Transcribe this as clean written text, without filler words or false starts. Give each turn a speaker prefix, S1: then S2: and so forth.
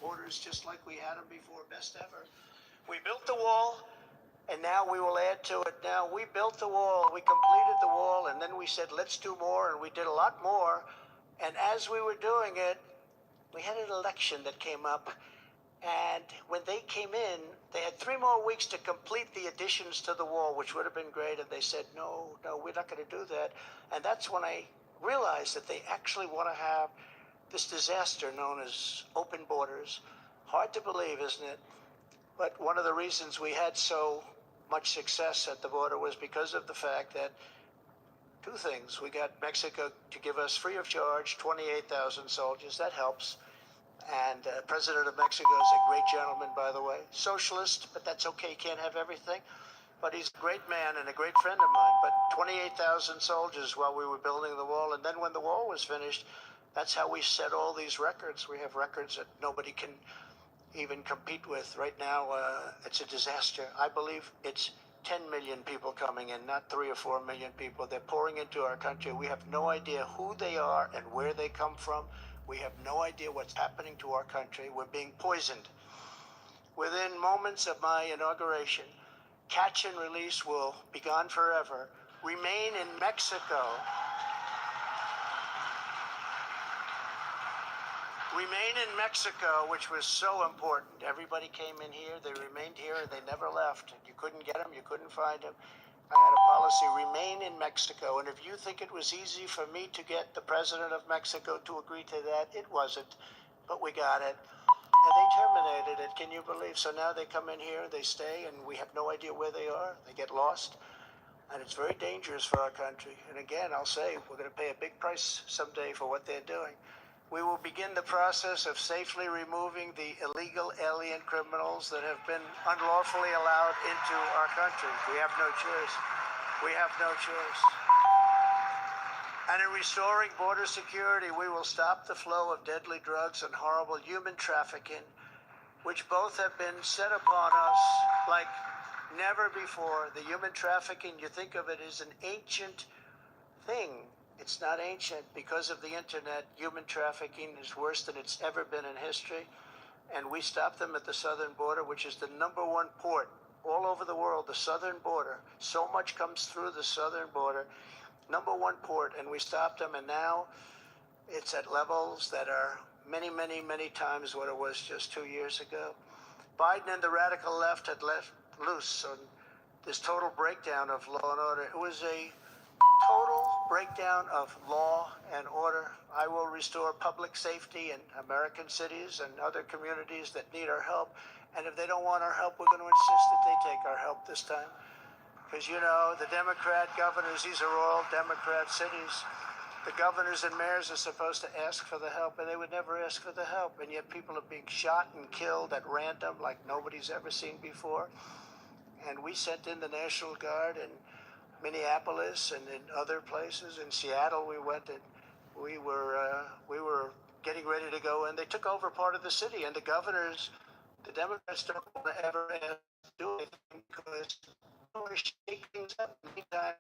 S1: borders just like we had them before, best ever. We built the wall, and now we will add to it. Now we built the wall, we completed the wall, and then we said, let's do more, and we did a lot more. And as we were doing it, we had an election that came up, and when they came in, they had 3 more weeks to complete the additions to the wall, which would have been great. And they said, no, we're not going to do that. And that's when I realized that they actually want to have this disaster known as open borders. Hard to believe, isn't it? But one of the reasons we had so much success at the border was because of the fact that 2 things. We got Mexico to give us free of charge 28,000 soldiers. That helps. And President of Mexico is a great gentleman, by the way. Socialist, but that's okay. He can't have everything. But he's a great man and a great friend of mine. But 28,000 soldiers while we were building the wall. And then when the wall was finished, that's how we set all these records. We have records that nobody can even compete with. Right now, it's a disaster. I believe it's 10 million people coming in, not 3 or 4 million people. They're pouring into our country. We have no idea who they are and where they come from. We have no idea what's happening to our country. We're being poisoned. Within moments of my inauguration, catch and release will be gone forever. Remain in Mexico. Remain in Mexico, which was so important. Everybody came in here, they remained here, and they never left. You couldn't get them, you couldn't find them. I had a policy, remain in Mexico. And if you think it was easy for me to get the president of Mexico to agree to that, it wasn't. But we got it. And they terminated it, can you believe? So now they come in here, they stay, and we have no idea where they are. They get lost. And it's very dangerous for our country. And again, I'll say, we're going to pay a big price someday for what they're doing. We will begin the process of safely removing the illegal alien criminals that have been unlawfully allowed into our country. We have no choice. We have no choice. And in restoring border security, we will stop the flow of deadly drugs and horrible human trafficking, which both have been set upon us like never before. The human trafficking, you think of it as an ancient thing. It's not ancient. Because of the internet, human trafficking is worse than it's ever been in history. And we stop them at the southern border, which is the #1 port all over the world, the southern border. So much comes through the southern border. #1 port, and we stopped them, and now it's at levels that are many, many, many times what it was just 2 years ago. Biden and the radical left had let loose on this total breakdown of law and order. It was a total breakdown of law and order. I will restore public safety in American cities and other communities that need our help. And if they don't want our help, we're going to insist that they take our help this time. Because, you know, the Democrat governors, these are all Democrat cities. The governors and mayors are supposed to ask for the help, and they would never ask for the help. And yet people are being shot and killed at random like nobody's ever seen before. And we sent in the National Guard in Minneapolis and in other places. In Seattle, we went and we were getting ready to go, and they took over part of the city. And the governors, the Democrats, don't want to ever ask to do anything because they shake things up. Meantime,